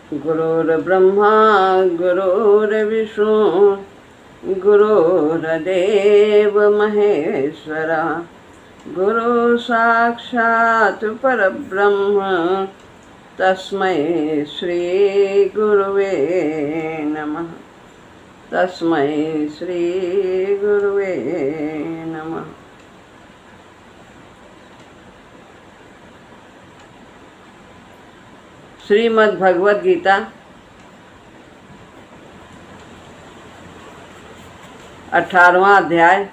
गुरुर्ब्रह्मा गुरुर्विष्णु गुरुर्देव महेश्वरा गुरु साक्षात् परब्रह्म तस्मै श्री गुरुवे नमः। तस्मै श्री गुरुवे नमः। श्रीमद् भगवद गीता 18वां अध्याय,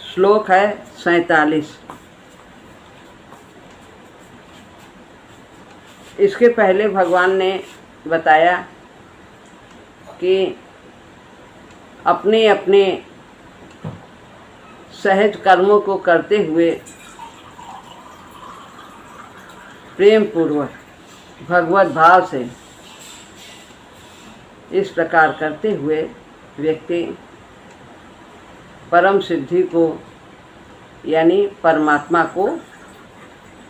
श्लोक है 47। इसके पहले भगवान ने बताया कि अपने अपने सहज कर्मों को करते हुए प्रेम पूर्वक भगवत भाव से इस प्रकार करते हुए व्यक्ति परम सिद्धि को यानी परमात्मा को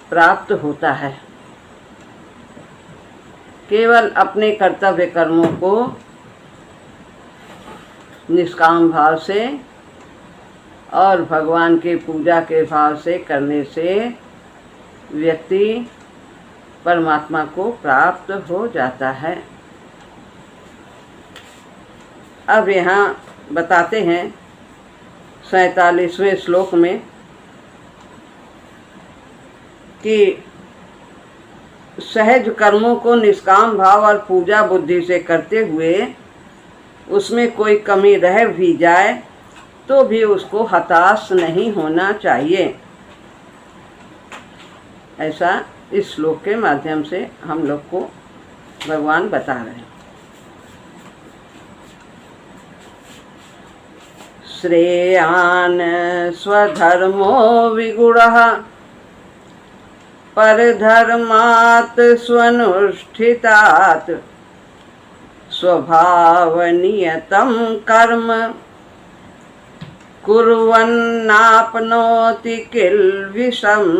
प्राप्त होता है। केवल अपने कर्तव्य कर्मों को निष्काम भाव से और भगवान के पूजा के भाव से करने से व्यक्ति परमात्मा को प्राप्त हो जाता है। अब यहाँ बताते हैं 47वें श्लोक में कि सहज कर्मों को निष्काम भाव और पूजा बुद्धि से करते हुए उसमें कोई कमी रह भी जाए तो भी उसको हताश नहीं होना चाहिए। ऐसा इस श्लोक के माध्यम से हम लोग को भगवान बता रहे हैं। श्रेयान् स्वधर्मो विगुणः परधर्मात् स्वनुष्ठितात् स्वभावनियतं कर्म कुर्वन्नाप्नोति किल्बिषम्।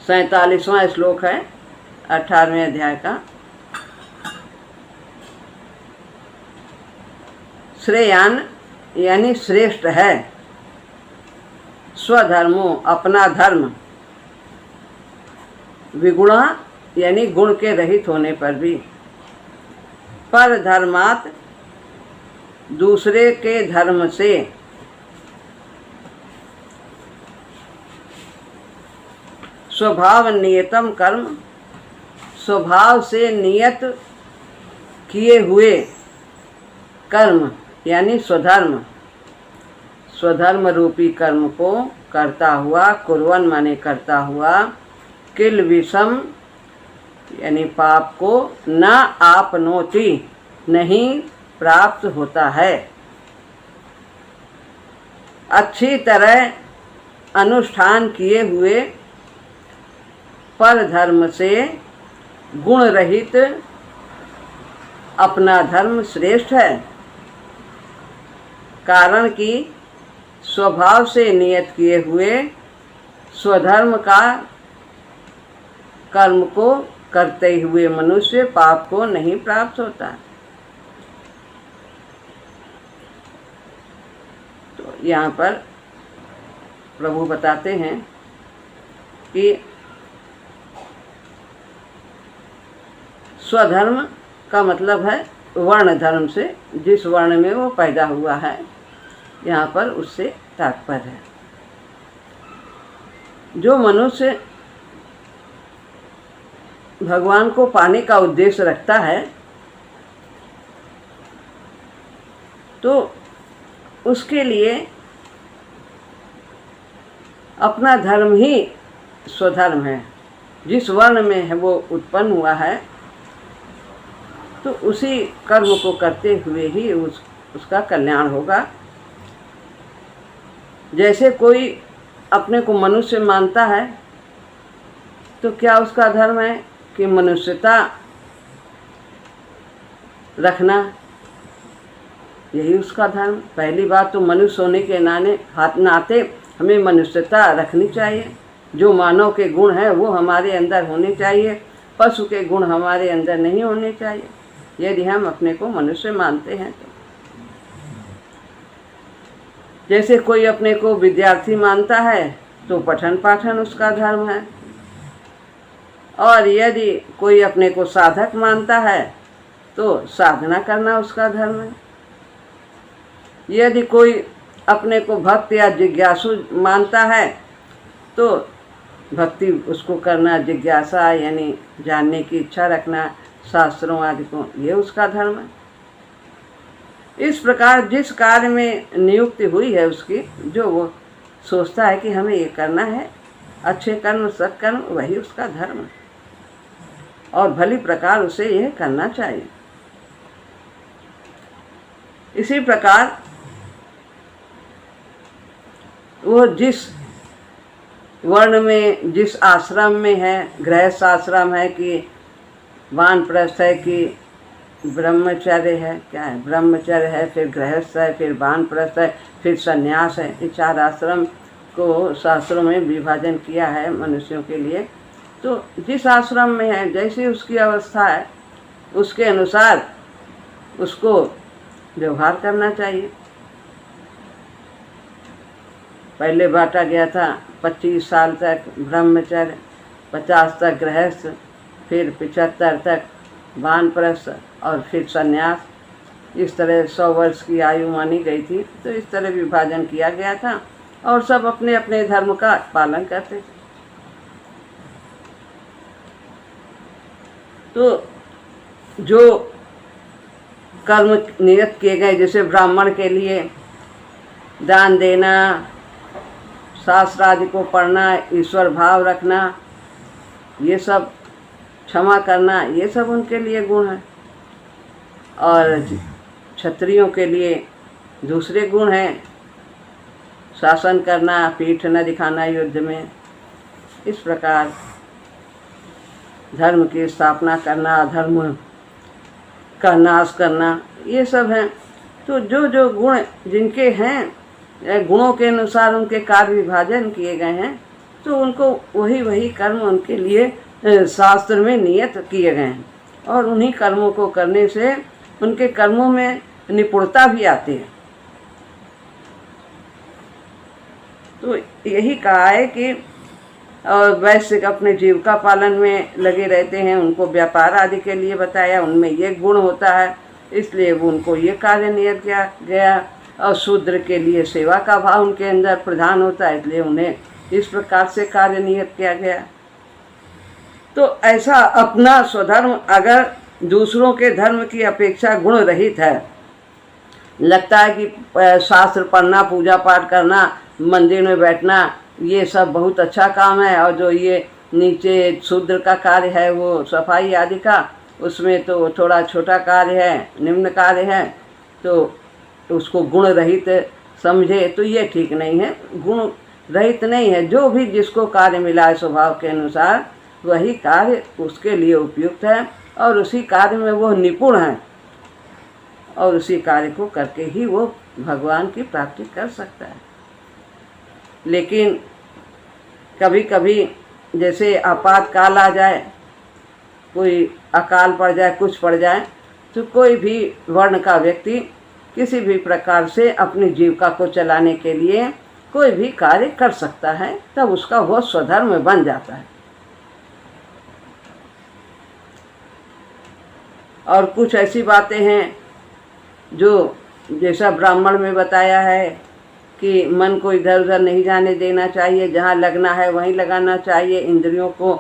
47वां श्लोक है 18वें अध्याय का। श्रेयान यानी श्रेष्ठ है, स्वधर्मो अपना धर्म, विगुणा यानी गुण के रहित होने पर भी, पर धर्मात दूसरे के धर्म से, स्वभाव नियतम कर्म स्वभाव से नियत किए हुए कर्म यानी स्वधर्म, स्वधर्म रूपी कर्म को करता हुआ, कुर्वन माने करता हुआ, किल विषम यानी पाप को न आपनोति नहीं प्राप्त होता है। अच्छी तरह अनुष्ठान किए हुए पर धर्म से गुण रहित अपना धर्म श्रेष्ठ है। कारण कि स्वभाव से नियत किए हुए स्वधर्म का कर्म को करते हुए मनुष्य पाप को नहीं प्राप्त होता। तो यहाँ पर प्रभु बताते हैं कि स्वधर्म का मतलब है वर्ण धर्म से, जिस वर्ण में वो पैदा हुआ है, यहाँ पर उससे तात्पर्य है। जो मनुष्य भगवान को पाने का उद्देश्य रखता है तो उसके लिए अपना धर्म ही स्वधर्म है। जिस वर्ण में है वो उत्पन्न हुआ है तो उसी कर्म को करते हुए ही उसका कल्याण होगा। जैसे कोई अपने को मनुष्य मानता है तो क्या उसका धर्म है कि मनुष्यता रखना, यही उसका धर्म। पहली बात तो मनुष्य होने के नाते हमें मनुष्यता रखनी चाहिए। जो मानव के गुण हैं वो हमारे अंदर होने चाहिए, पशु के गुण हमारे अंदर नहीं होने चाहिए, यदि हम अपने को मनुष्य मानते हैं तो। जैसे कोई अपने को विद्यार्थी मानता है तो पठन पाठन उसका धर्म है, और यदि कोई अपने को साधक मानता है तो साधना करना उसका धर्म है। यदि कोई अपने को भक्त या जिज्ञासु मानता है तो भक्ति उसको करना, जिज्ञासा यानी जानने की इच्छा रखना शास्त्रों आदि को, ये उसका धर्म है। इस प्रकार जिस कार्य में नियुक्ति हुई है उसकी, जो वो सोचता है कि हमें ये करना है, अच्छे कर्म सत्कर्म, वही उसका धर्म है और भली प्रकार उसे यह करना चाहिए। इसी प्रकार वो जिस वर्ण में, जिस आश्रम में है, गृहस्थ आश्रम है कि वानप्रस्थ है कि ब्रह्मचर्य है, क्या है, ब्रह्मचर्य है, फिर गृहस्थ है, फिर वानप्रस्थ है, फिर संन्यास है, ये 4 आश्रम को शास्त्रों में विभाजन किया है मनुष्यों के लिए। तो जिस आश्रम में है, जैसी उसकी अवस्था है, उसके अनुसार उसको व्यवहार करना चाहिए। पहले बांटा गया था 25 साल तक ब्रह्मचर्य, 50 तक गृहस्थ, फिर 75 तक वानप्रस्थ और फिर संन्यास। इस तरह 100 वर्ष की आयु मानी गई थी, तो इस तरह विभाजन किया गया था और सब अपने अपने धर्म का पालन करते थे। तो जो कर्म नियत किए गए, जैसे ब्राह्मण के लिए दान देना, शास्त्र आदि को पढ़ना, ईश्वर भाव रखना, ये सब, क्षमा करना, ये सब उनके लिए गुण है। और क्षत्रियों के लिए दूसरे गुण हैं, शासन करना, पीठ न दिखाना युद्ध में, इस प्रकार धर्म की स्थापना करना, अधर्म का नाश करना, ये सब हैं। तो जो जो गुण जिनके हैं, गुणों के अनुसार उनके कार्य विभाजन किए गए हैं, तो उनको वही वही कर्म उनके लिए शास्त्र में नियत किए गए हैं, और उन्हीं कर्मों को करने से उनके कर्मों में निपुणता भी आती है। तो यही कहा है कि वैश्य अपने जीविका पालन में लगे रहते हैं, उनको व्यापार आदि के लिए बताया, उनमें ये गुण होता है, इसलिए वो उनको ये कार्य नियत किया गया। और शूद्र के लिए सेवा का भाव उनके अंदर प्रधान होता है, इसलिए उन्हें इस प्रकार से कार्य नियत किया गया। तो ऐसा अपना स्वधर्म अगर दूसरों के धर्म की अपेक्षा गुण रहित है, लगता है कि शास्त्र पढ़ना, पूजा पाठ करना, मंदिर में बैठना, ये सब बहुत अच्छा काम है, और जो ये नीचे शूद्र का कार्य है वो सफाई आदि का, उसमें तो थोड़ा छोटा कार्य है, निम्न कार्य है, तो उसको गुण रहित समझे, तो ये ठीक नहीं है। गुण रहित नहीं है, जो भी जिसको कार्य मिला है स्वभाव के अनुसार, वही कार्य उसके लिए उपयुक्त है और उसी कार्य में वो निपुण है, और उसी कार्य को करके ही वो भगवान की प्राप्ति कर सकता है। लेकिन कभी कभी जैसे आपातकाल आ जाए, कोई अकाल पड़ जाए, कुछ पड़ जाए, तो कोई भी वर्ण का व्यक्ति किसी भी प्रकार से अपनी जीविका को चलाने के लिए कोई भी कार्य कर सकता है, तब उसका वो स्वधर्म बन जाता है। और कुछ ऐसी बातें हैं जो जैसा ब्राह्मण में बताया है कि मन को इधर उधर नहीं जाने देना चाहिए, जहाँ लगना है वहीं लगाना चाहिए, इंद्रियों को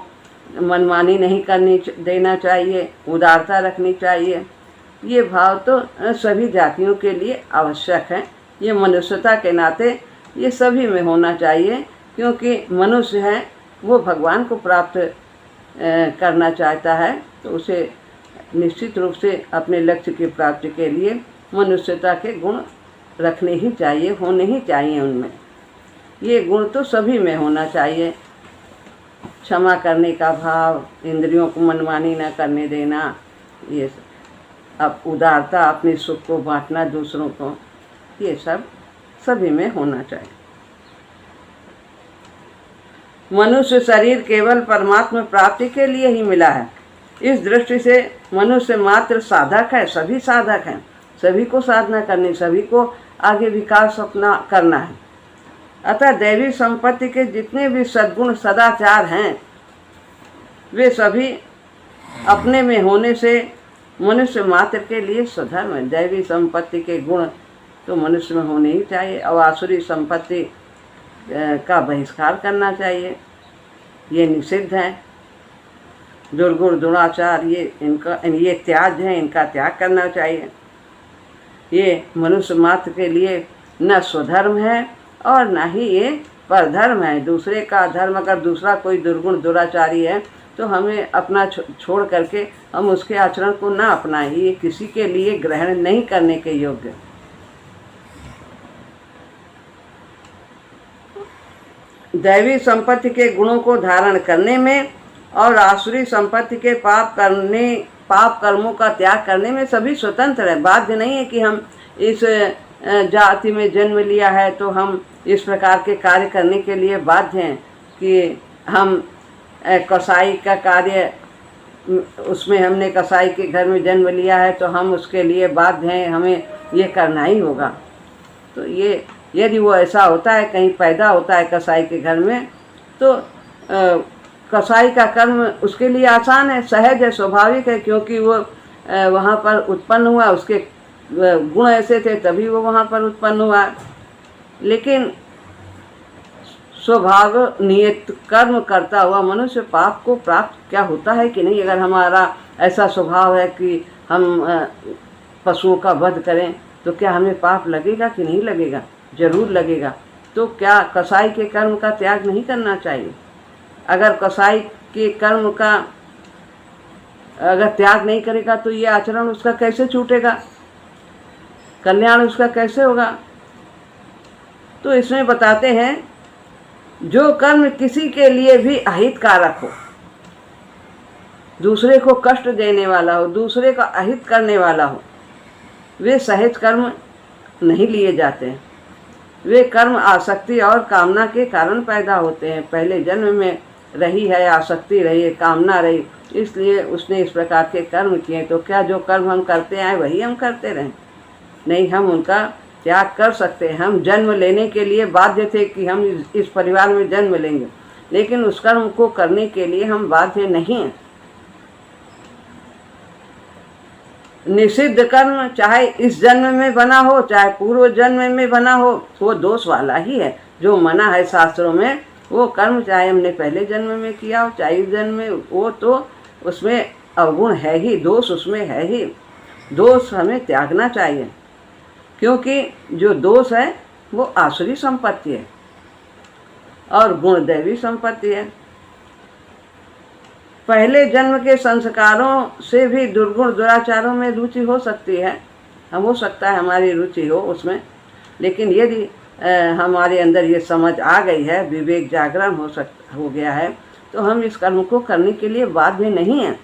मनमानी नहीं करनी देना चाहिए, उदारता रखनी चाहिए। ये भाव तो सभी जातियों के लिए आवश्यक है, ये मनुष्यता के नाते ये सभी में होना चाहिए, क्योंकि मनुष्य है वो भगवान को प्राप्त करना चाहता है, तो उसे निश्चित रूप से अपने लक्ष्य की प्राप्ति के लिए मनुष्यता के गुण रखने ही चाहिए, होने ही चाहिए उनमें। ये गुण तो सभी में होना चाहिए, क्षमा करने का भाव, इंद्रियों को मनमानी न करने देना, ये अब उदारता, अपने सुख को बांटना दूसरों को, ये सब सभी में होना चाहिए। मनुष्य शरीर केवल परमात्मा प्राप्ति के लिए ही मिला है। इस दृष्टि से मनुष्य मात्र साधक है, सभी साधक हैं, सभी को साधना करनी, सभी को आगे विकास अपना करना है। अतः दैवी संपत्ति के जितने भी सद्गुण सदाचार हैं वे सभी अपने में होने से मनुष्य मात्र के लिए स्वधर्म है। दैवी संपत्ति के गुण तो मनुष्य में होने ही चाहिए और आसुरी संपत्ति का बहिष्कार करना चाहिए, ये निषिद्ध है। दुर्गुण दुराचार ये त्याज्य है, इनका त्याग करना चाहिए। ये मनुष्य मात्र के लिए न स्वधर्म है और न ही ये परधर्म है। दूसरे का धर्म, अगर दूसरा कोई दुर्गुण दुराचारी है तो हमें अपना छोड़ करके हम उसके आचरण को ना अपनाएं, ये किसी के लिए ग्रहण नहीं करने के योग्य। दैवी संपत्ति के गुणों को धारण करने में और आसुरी संपत्ति के पाप कर्मों का त्याग करने में सभी स्वतंत्र है। बाध्य नहीं है कि हम इस जाति में जन्म लिया है तो हम इस प्रकार के कार्य करने के लिए बाध्य हैं कि हम कसाई का कार्य, उसमें हमने कसाई के घर में जन्म लिया है तो हम उसके लिए बाध्य हैं, हमें ये करना ही होगा। तो ये यदि वो ऐसा होता है, कहीं पैदा होता है कसाई के घर में, तो कसाई का कर्म उसके लिए आसान है, सहज है, स्वाभाविक है, क्योंकि वो वहाँ पर उत्पन्न हुआ, उसके गुण ऐसे थे तभी वो वहाँ पर उत्पन्न हुआ। लेकिन स्वभाव नियत कर्म करता हुआ मनुष्य पाप को प्राप्त क्या होता है कि नहीं? अगर हमारा ऐसा स्वभाव है कि हम पशुओं का वध करें तो क्या हमें पाप लगेगा कि नहीं लगेगा? जरूर लगेगा। तो क्या कसाई के कर्म का त्याग नहीं करना चाहिए? अगर कसाई के कर्म का अगर त्याग नहीं करेगा तो ये आचरण उसका कैसे छूटेगा, कल्याण उसका कैसे होगा? तो इसमें बताते हैं जो कर्म किसी के लिए भी अहितकारक हो, दूसरे को कष्ट देने वाला हो, दूसरे का अहित करने वाला हो, वे सहज कर्म नहीं लिए जाते हैं। वे कर्म आसक्ति और कामना के कारण पैदा होते हैं। पहले जन्म में रही है आसक्ति, रही है कामना, रही, इसलिए उसने इस प्रकार के कर्म किए। तो क्या जो कर्म हम करते आए वही हम करते रहें? नहीं, हम उनका त्याग कर सकते हैं। हम जन्म लेने के लिए बाध्य थे कि हम इस परिवार में जन्म लेंगे, लेकिन उस कर्म को करने के लिए हम बाध्य नहीं हैं। निषिद्ध कर्म चाहे इस जन्म में बना हो चाहे पूर्व जन्म में बना हो, वो दोष वाला ही है। जो मना है शास्त्रों में वो कर्म चाहे हमने पहले जन्म में किया हो चाहे इस जन्म में, वो तो उसमें अवगुण है ही, दोष उसमें है ही। दोष हमें त्यागना चाहिए, क्योंकि जो दोष है वो आसुरी संपत्ति है और गुण दैवी संपत्ति है। पहले जन्म के संस्कारों से भी दुर्गुण दुराचारों में रुचि हो सकती है, हो सकता है हमारी रुचि हो उसमें, लेकिन यदि हमारे अंदर ये समझ आ गई है, विवेक जागरण हो गया है, तो हम इस कर्म को करने के लिए बाध्य नहीं हैं।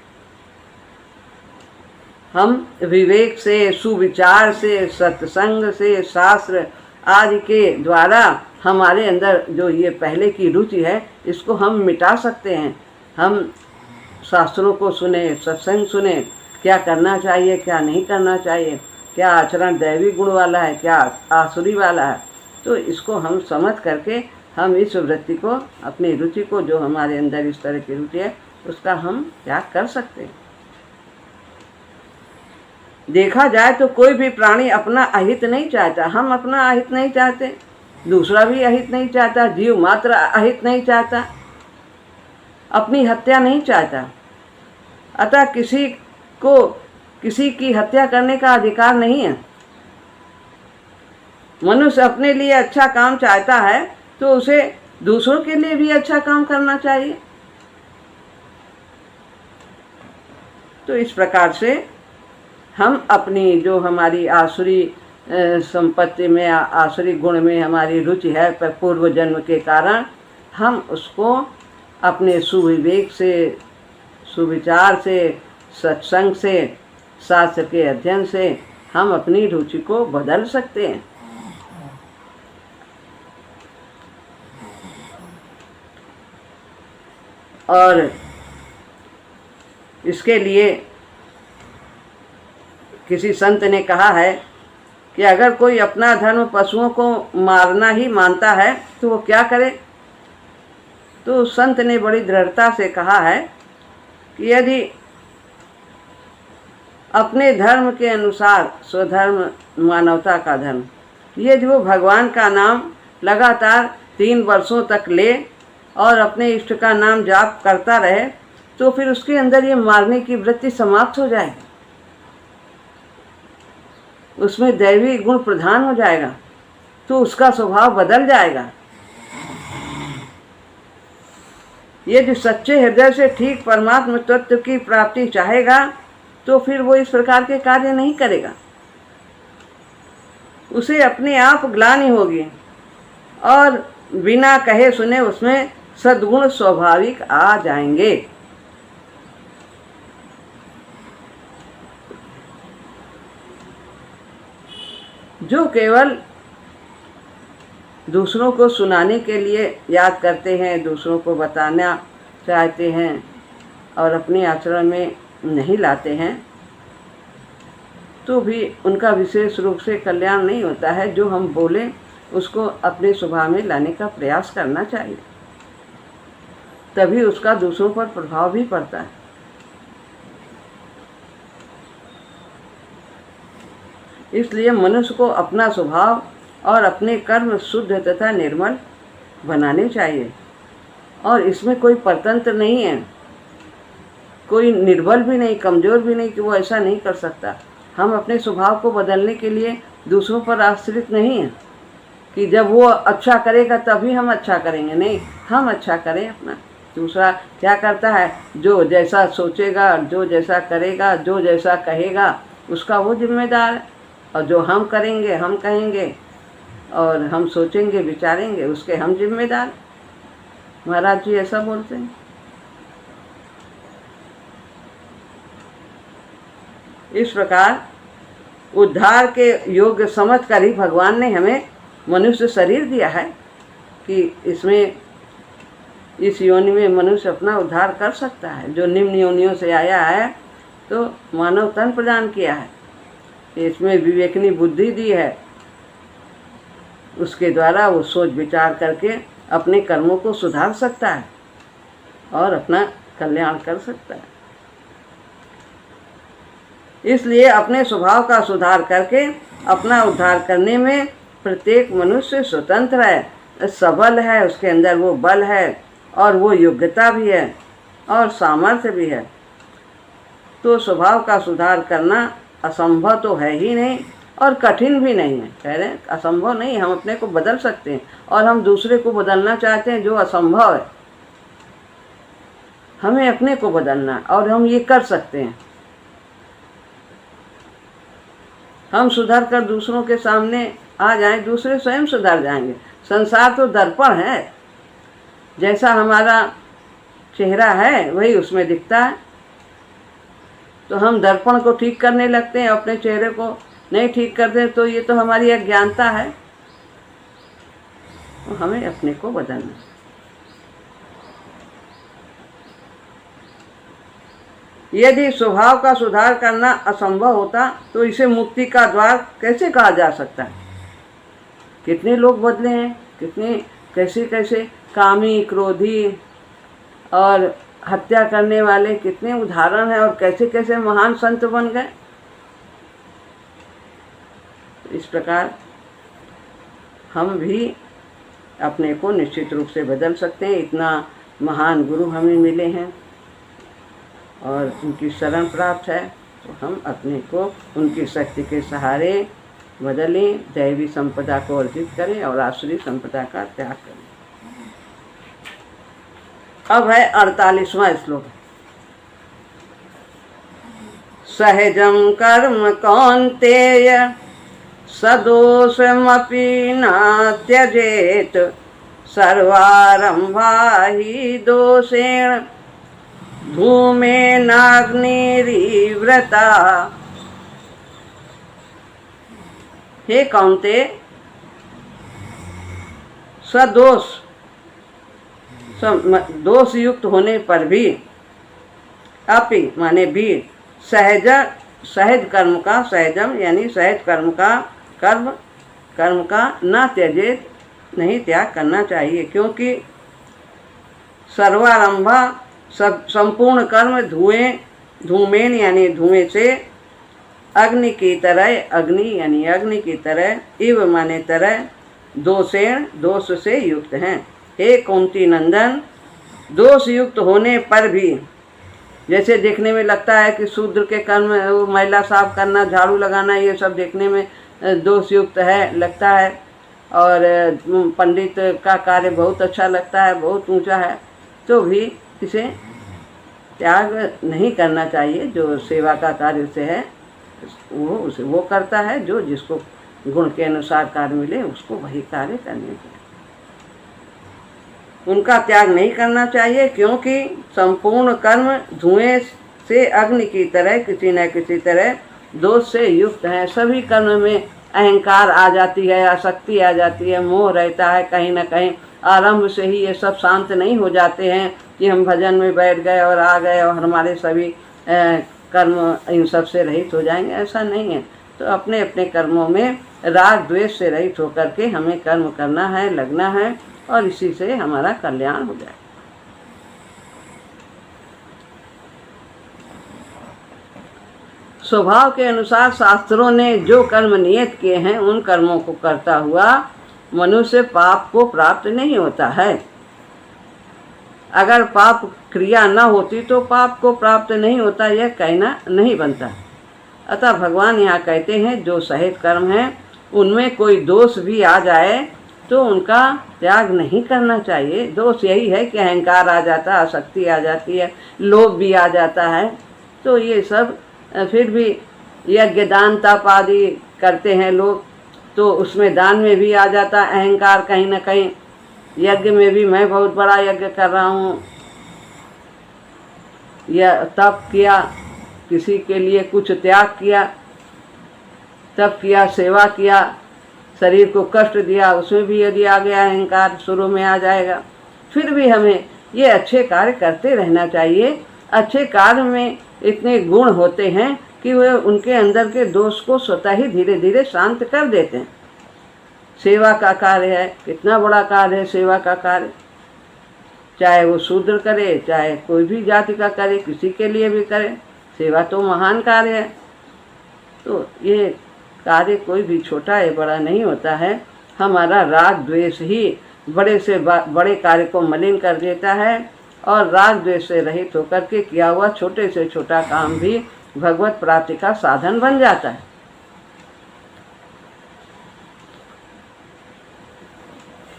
हम विवेक से, सुविचार से, सत्संग से, शास्त्र आदि के द्वारा हमारे अंदर जो ये पहले की रुचि है इसको हम मिटा सकते हैं। हम शास्त्रों को सुने, सत्संग सुने, क्या करना चाहिए क्या नहीं करना चाहिए, क्या आचरण दैवी गुण वाला है क्या आसुरी वाला है, तो इसको हम समझ करके हम इस वृत्ति को, अपनी रुचि को, जो हमारे अंदर इस तरह की रुचि है उसका हम त्याग कर सकते हैं। देखा जाए तो कोई भी प्राणी अपना अहित नहीं चाहता। हम अपना अहित नहीं चाहते, दूसरा भी अहित नहीं चाहता, जीव मात्र अहित नहीं चाहता, अपनी हत्या नहीं चाहता। अतः किसी को किसी की हत्या करने का अधिकार नहीं है। मनुष्य अपने लिए अच्छा काम चाहता है तो उसे दूसरों के लिए भी अच्छा काम करना चाहिए। तो इस प्रकार से हम अपनी जो हमारी आसुरी संपत्ति में, आसुरी गुण में हमारी रुचि है पूर्व जन्म के कारण, हम उसको अपने सुविवेक से, सुविचार से, सत्संग से, शास्त्र के अध्ययन से हम अपनी रुचि को बदल सकते हैं। और इसके लिए किसी संत ने कहा है कि अगर कोई अपना धर्म पशुओं को मारना ही मानता है तो वो क्या करे। तो उस संत ने बड़ी दृढ़ता से कहा है कि यदि अपने धर्म के अनुसार स्वधर्म मानवता का धर्म, यदि वो भगवान का नाम लगातार 3 वर्षों तक ले और अपने इष्ट का नाम जाप करता रहे तो फिर उसके अंदर ये मारने की वृत्ति समाप्त हो जाएगी, उसमें दैवी गुण प्रधान हो जाएगा, तो उसका स्वभाव बदल जाएगा। ये जो सच्चे हृदय से ठीक परमात्म तत्व की प्राप्ति चाहेगा तो फिर वो इस प्रकार के कार्य नहीं करेगा। उसे अपने आप ग्लानि होगी और बिना कहे सुने उसमें सद्गुण स्वाभाविक आ जाएंगे। जो केवल दूसरों को सुनाने के लिए याद करते हैं, दूसरों को बताना चाहते हैं और अपने आचरण में नहीं लाते हैं, तो भी उनका विशेष रूप से कल्याण नहीं होता है। जो हम बोले उसको अपने स्वभाव में लाने का प्रयास करना चाहिए, तभी उसका दूसरों पर प्रभाव भी पड़ता है। इसलिए मनुष्य को अपना स्वभाव और अपने कर्म शुद्ध तथा निर्मल बनाने चाहिए और इसमें कोई परतंत्र नहीं है, कोई निर्बल भी नहीं, कमज़ोर भी नहीं कि वो ऐसा नहीं कर सकता। हम अपने स्वभाव को बदलने के लिए दूसरों पर आश्रित नहीं हैं कि जब वो अच्छा करेगा तभी हम अच्छा करेंगे, नहीं, हम अच्छा करें अपना। दूसरा क्या करता है, जो जैसा सोचेगा, जो जैसा करेगा, जो जैसा कहेगा उसका वो जिम्मेदार है, और जो हम करेंगे, हम कहेंगे और हम सोचेंगे विचारेंगे उसके हम जिम्मेदार। महाराज जी ऐसा बोलते हैं। इस प्रकार उद्धार के योग्य समझ कर ही भगवान ने हमें मनुष्य शरीर दिया है कि इसमें इस योनि में मनुष्य अपना उद्धार कर सकता है। जो निम्न योनियों से आया है तो मानव तन प्रदान किया है, इसमें विवेकनी बुद्धि दी है, उसके द्वारा वो सोच विचार करके अपने कर्मों को सुधार सकता है और अपना कल्याण कर सकता है। इसलिए अपने स्वभाव का सुधार करके अपना उद्धार करने में प्रत्येक मनुष्य स्वतंत्र है, सबल है, उसके अंदर वो बल है और वो योग्यता भी है और सामर्थ्य भी है। तो स्वभाव का सुधार करना असंभव तो है ही नहीं और कठिन भी नहीं है। कह रहे हैं असंभव नहीं, हम अपने को बदल सकते हैं और हम दूसरे को बदलना चाहते हैं जो असंभव है। हमें अपने को बदलना और हम ये कर सकते हैं। हम सुधर कर दूसरों के सामने आ जाएं, दूसरे स्वयं सुधर जाएंगे। संसार तो दर्पण है, जैसा हमारा चेहरा है वही उसमें दिखता है। तो हम दर्पण को ठीक करने लगते हैं, अपने चेहरे को नहीं ठीक करते, तो ये तो हमारी अज्ञानता है। तो हमें अपने को बदलना। यदि स्वभाव का सुधार करना असंभव होता तो इसे मुक्ति का द्वार कैसे कहा जा सकता है। कितने लोग बदले हैं, कितने कैसे कैसे कामी, क्रोधी और हत्या करने वाले कितने उदाहरण हैं और कैसे कैसे महान संत बन गए। इस प्रकार हम भी अपने को निश्चित रूप से बदल सकते हैं। इतना महान गुरु हमें मिले हैं और उनकी शरण प्राप्त है, तो हम अपने को उनकी शक्ति के सहारे बदलें, दैवी संपदा को अर्जित करें और आसुरी संपदा का त्याग करें। अब है 48वां श्लोक। सहजम कर्म कौन्तेय सदोषमपि न त्यजेत सर्वारंभा हि दोषेण धूमेनाग्निरिव्रता। हे कौन्तेय, सदोष दोष युक्त होने पर भी अपि माने भी सहज कर्म का सहजम यानी सहज कर्म का न त्यजेत नहीं त्याग करना चाहिए, क्योंकि सर्वारंभा संपूर्ण कर्म धूमेन यानी धुएं से अग्नि की तरह इव माने तरह दोष से युक्त हैं। हे कुंती नंदन, दोष युक्त होने पर भी, जैसे देखने में लगता है कि शूद्र के कर्म वो मैला साफ करना, झाड़ू लगाना, ये सब देखने में दोष युक्त है लगता है, और पंडित का कार्य बहुत अच्छा लगता है, बहुत ऊंचा है, तो भी इसे त्याग नहीं करना चाहिए। जो सेवा का कार्य उसे है वो करता है, जो जिसको गुण के अनुसार कार्य मिले उसको वही कार्य करने चाहिए, उनका त्याग नहीं करना चाहिए, क्योंकि संपूर्ण कर्म धुएं से अग्नि की तरह किसी न किसी तरह दोष से युक्त हैं। सभी कर्म में अहंकार आ जाती है, आसक्ति आ जाती है, मोह रहता है, कहीं ना कहीं आरंभ से ही ये सब शांत नहीं हो जाते हैं कि हम भजन में बैठ गए और आ गए और हमारे सभी कर्म इन सब से रहित हो जाएंगे, ऐसा नहीं है। तो अपने अपने कर्मों में राग द्वेष से रहित होकर के हमें कर्म करना है, लगना है, और इसी से हमारा कल्याण हो जाए। स्वभाव के अनुसार शास्त्रों ने जो कर्म नियत किए हैं उन कर्मों को करता हुआ मनुष्य पाप को प्राप्त नहीं होता है। अगर पाप क्रिया न होती तो पाप को प्राप्त नहीं होता, यह कहना नहीं बनता। अतः भगवान यहाँ कहते हैं जो सहज कर्म है उनमें कोई दोष भी आ जाए तो उनका त्याग नहीं करना चाहिए। दोष यही है कि अहंकार आ जाता है, आसक्ति आ जाती है, लोभ भी आ जाता है, तो ये सब फिर भी यज्ञ दान तप आदि करते हैं लोग, तो उसमें दान में भी आ जाता है अहंकार कहीं ना कहीं, यज्ञ में भी मैं बहुत बड़ा यज्ञ कर रहा हूँ, या तप किया, किसी के लिए कुछ त्याग किया, तप किया, सेवा किया, शरीर को कष्ट दिया, उसमें भी यदि आ गया अहंकार शुरू में आ जाएगा। फिर भी हमें ये अच्छे कार्य करते रहना चाहिए। अच्छे कार्य में इतने गुण होते हैं कि वे उनके अंदर के दोष को स्वतः ही धीरे धीरे शांत कर देते हैं। सेवा का कार्य है, कितना बड़ा कार्य है सेवा का कार्य, चाहे वो शूद्र करे, चाहे कोई भी जाति का करे, किसी के लिए भी करे, सेवा तो महान कार्य है। तो ये कार्य कोई भी छोटा या बड़ा नहीं होता है। हमारा राग द्वेष ही बड़े से बड़े कार्य को मलिन कर देता है, और राग द्वेष से रहित होकर के किया हुआ छोटे से छोटा काम भी भगवत प्राप्ति का साधन बन जाता है।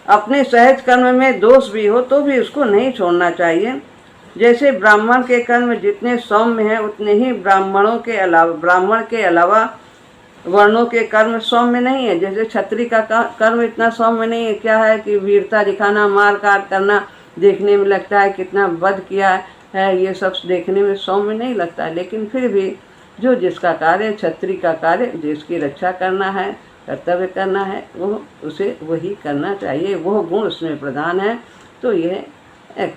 अपने सहज कर्म में दोष भी हो तो भी उसको नहीं छोड़ना चाहिए। जैसे ब्राह्मण के कर्म जितने सौम्य हैं उतने ही ब्राह्मण के अलावा वर्णों के कर्म सौम्य नहीं है। जैसे क्षत्रिय का कर्म इतना सौम्य नहीं है, क्या है कि वीरता दिखाना, मार काट करना, देखने में लगता है कितना वध किया है, ये सब देखने में सौम्य नहीं लगता है, लेकिन फिर भी जो जिसका कार्य, क्षत्रिय का कार्य देश की रक्षा करना है, कर्तव्य करना है, वो उसे वही करना चाहिए, वो गुण उसमें प्रधान है। तो ये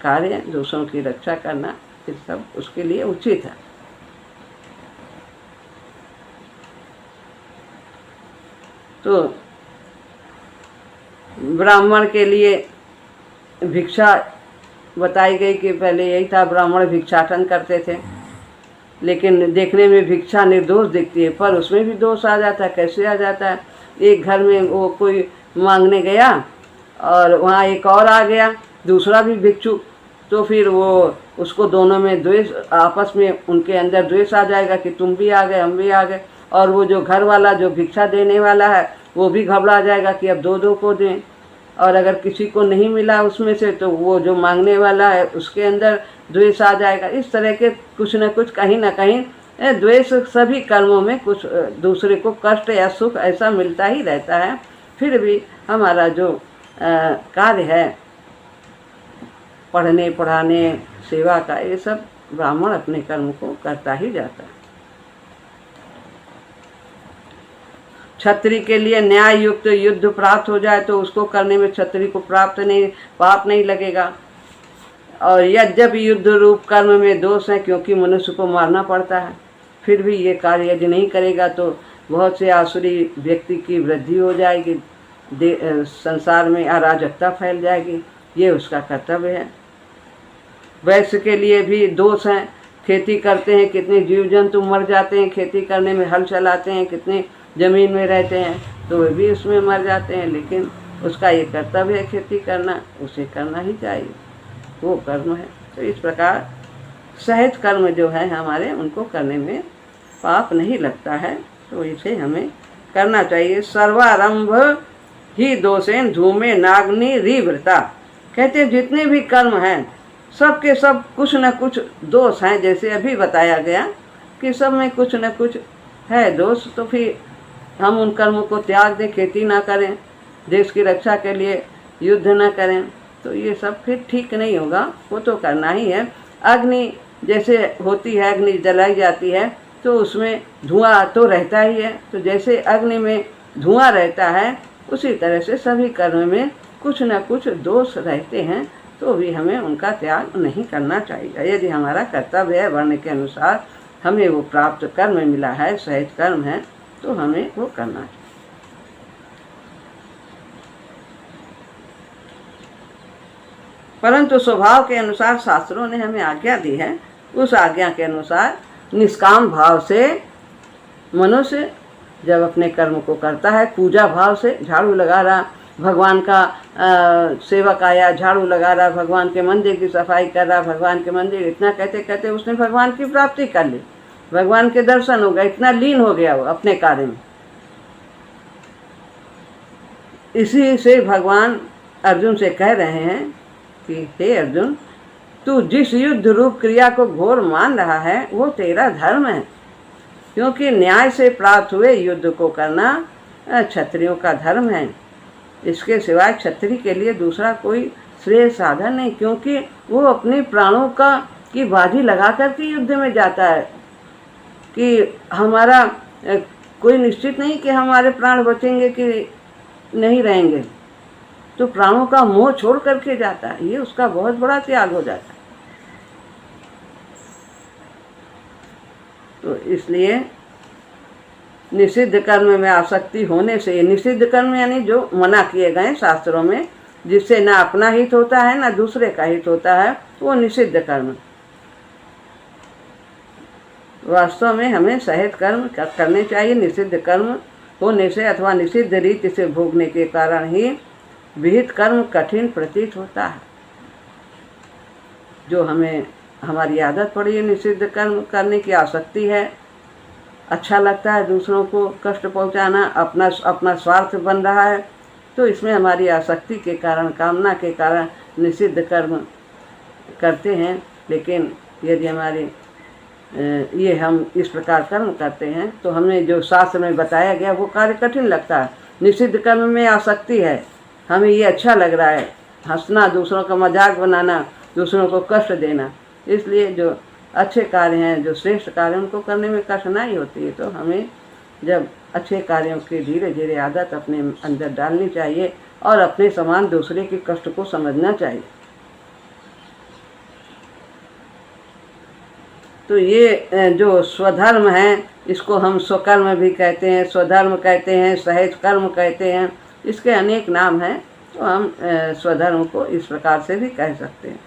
कार्य दूसरों की रक्षा करना ये सब उसके लिए उचित है। तो ब्राह्मण के लिए भिक्षा बताई गई कि पहले यही था, ब्राह्मण भिक्षाटन करते थे, लेकिन देखने में भिक्षा निर्दोष दिखती है, पर उसमें भी दोष आ जाता है। कैसे आ जाता है? एक घर में वो कोई मांगने गया और वहाँ एक और आ गया, दूसरा भी भिक्षुक, तो फिर वो उसको दोनों में द्वेष, आपस में उनके अंदर द्वेष आ जाएगा कि तुम भी आ गए, हम भी आ गए, और वो जो घर वाला जो भिक्षा देने वाला है वो भी घबरा जाएगा कि अब दो दो को दें, और अगर किसी को नहीं मिला उसमें से तो वो जो मांगने वाला है उसके अंदर द्वेष आ जाएगा। इस तरह के कुछ न कुछ कहीं ना कहीं द्वेष सभी कर्मों में कुछ दूसरे को कष्ट या सुख ऐसा मिलता ही रहता है। फिर भी हमारा जो कार्य है पढ़ने पढ़ाने सेवा का, ये सब ब्राह्मण अपने कर्म को करता ही जाता है। क्षत्रिय के लिए न्याय युक्त युद्ध प्राप्त हो जाए तो उसको करने में क्षत्रिय को प्राप्त नहीं, पाप नहीं लगेगा। और यद्यपि युद्ध रूप कर्म में दोष है, क्योंकि मनुष्य को मारना पड़ता है, फिर भी ये कार्य यदि नहीं करेगा तो बहुत से आसुरी व्यक्ति की वृद्धि हो जाएगी, संसार में अराजकता फैल जाएगी। ये उसका कर्तव्य है। वैश्य के लिए भी दोष हैं। खेती करते हैं, कितने जीव जंतु मर जाते हैं, खेती करने में हल चलाते हैं, कितने ज़मीन में रहते हैं तो वे भी उसमें मर जाते हैं, लेकिन उसका ये कर्तव्य है खेती करना, उसे करना ही चाहिए, वो कर्म है। तो इस प्रकार सहज कर्म जो है हमारे, उनको करने में पाप नहीं लगता है, तो इसे हमें करना चाहिए। सर्वारंभ ही दोषेन धूमे नाग्नि रिवृता। कहते हैं जितने भी कर्म हैं सब के सब कुछ न कुछ दोष हैं, जैसे अभी बताया गया कि सब में कुछ न कुछ है दोष। तो फिर हम उन कर्मों को त्याग दें, खेती ना करें, देश की रक्षा के लिए युद्ध ना करें, तो ये सब फिर ठीक नहीं होगा। वो तो करना ही है। अग्नि जैसे होती है, अग्नि जलाई जाती है तो उसमें धुआं तो रहता ही है, तो जैसे अग्नि में धुआं रहता है उसी तरह से सभी कर्म में कुछ न कुछ दोष रहते हैं, तो भी हमें उनका त्याग नहीं करना चाहिए। यदि हमारा कर्तव्य है, वर्ण के अनुसार हमें वो प्राप्त कर्म मिला है, सहज कर्म है, तो हमें वो करना चाहिए। परंतु स्वभाव के अनुसार शास्त्रों ने हमें आज्ञा दी है, उस आज्ञा के अनुसार निष्काम भाव से मनुष्य जब अपने कर्म को करता है, पूजा भाव से झाड़ू लगा रहा, भगवान का सेवक आया, झाड़ू लगा रहा, भगवान के मंदिर की सफाई कर रहा, भगवान के मंदिर, इतना कहते कहते उसने भगवान की प्राप्ति कर ली, भगवान के दर्शन हो गए, इतना लीन हो गया वो अपने कार्य में। इसी से भगवान अर्जुन से कह रहे हैं कि हे अर्जुन, तू जिस युद्ध रूप क्रिया को घोर मान रहा है वो तेरा धर्म है, क्योंकि न्याय से प्राप्त हुए युद्ध को करना क्षत्रियों का धर्म है। इसके सिवाय क्षत्रिय के लिए दूसरा कोई श्रेय साधन नहीं, क्योंकि वो अपने प्राणों की बाजी लगा करके युद्ध में जाता है कि हमारा कोई निश्चित नहीं कि हमारे प्राण बचेंगे कि नहीं रहेंगे, तो प्राणों का मोह छोड़ करके जाता है। ये उसका बहुत बड़ा त्याग हो जाता है। तो इसलिए निषिद्ध कर्म में आसक्ति होने से, निषिद्ध कर्म यानी जो मना किए गए शास्त्रों में, जिससे ना अपना हित होता है ना दूसरे का हित होता है, वो निषिद्ध कर्म। वास्तव में हमें सहज कर्म करने चाहिए। निषिद्ध कर्म होने से अथवा निषिद्ध रीति से भोगने के कारण ही विहित कर्म कठिन प्रतीत होता है। जो हमें हमारी आदत पड़ी है निषिद्ध कर्म करने की, आसक्ति है, अच्छा लगता है दूसरों को कष्ट पहुंचाना, अपना स्वार्थ बन रहा है, तो इसमें हमारी आसक्ति के कारण, कामना के कारण निषिद्ध कर्म करते हैं। लेकिन यदि हमारे ये हम इस प्रकार कर्म करते हैं तो हमें जो शास्त्र में बताया गया वो कार्य कठिन लगता है। निषिद्ध कर्म में आसक्ति है, हमें ये अच्छा लग रहा है, हंसना, दूसरों का मजाक बनाना, दूसरों को कष्ट देना। इसलिए जो अच्छे कार्य हैं, जो श्रेष्ठ कार्य, उनको करने में कठिनाई होती है। तो हमें जब अच्छे कार्यों की धीरे धीरे आदत अपने अंदर डालनी चाहिए और अपने समान दूसरे के कष्ट को समझना चाहिए। तो ये जो स्वधर्म है, इसको हम स्वकर्म भी कहते हैं, स्वधर्म कहते हैं, सहज कर्म कहते हैं, इसके अनेक नाम हैं। तो हम स्वधर्म को इस प्रकार से भी कह सकते हैं।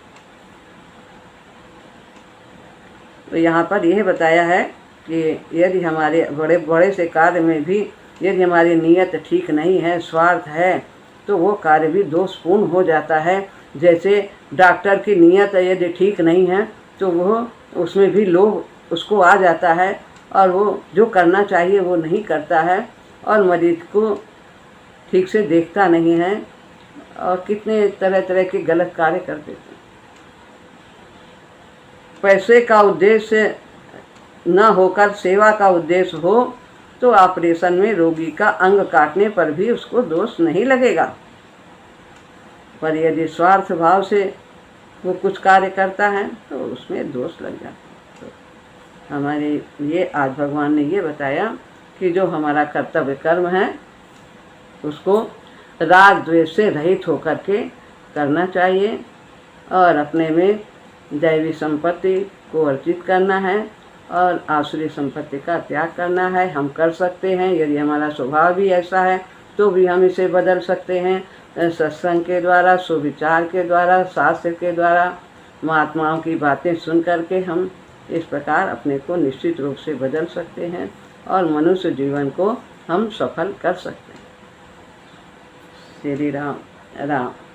तो यहाँ पर यह बताया है कि यदि हमारे बड़े बड़े से कार्य में भी यदि हमारी नीयत ठीक नहीं है, स्वार्थ है, तो वो कार्य भी दोषपूर्ण हो जाता है। जैसे डॉक्टर की नीयत यदि ठीक नहीं है तो वो उसमें भी लोभ उसको आ जाता है और वो जो करना चाहिए वो नहीं करता है और मरीज को ठीक से देखता नहीं है और कितने तरह तरह के गलत कार्य कर देते हैं। पैसे का उद्देश्य न होकर सेवा का उद्देश्य हो तो ऑपरेशन में रोगी का अंग काटने पर भी उसको दोष नहीं लगेगा। पर यदि स्वार्थ भाव से वो कुछ कार्य करता है तो उसमें दोष लग जाता है। तो हमारे ये आज भगवान ने ये बताया कि जो हमारा कर्तव्य कर्म है उसको राग द्वेष से रहित होकर के करना चाहिए और अपने में दैवी संपत्ति को अर्जित करना है और आसुरी संपत्ति का त्याग करना है। हम कर सकते हैं, यदि हमारा स्वभाव भी ऐसा है तो भी हम इसे बदल सकते हैं सत्संग के द्वारा, सुविचार के द्वारा, शास्त्र के द्वारा, महात्माओं की बातें सुन करके हम इस प्रकार अपने को निश्चित रूप से बदल सकते हैं और मनुष्य जीवन को हम सफल कर सकते हैं। श्री राम राम।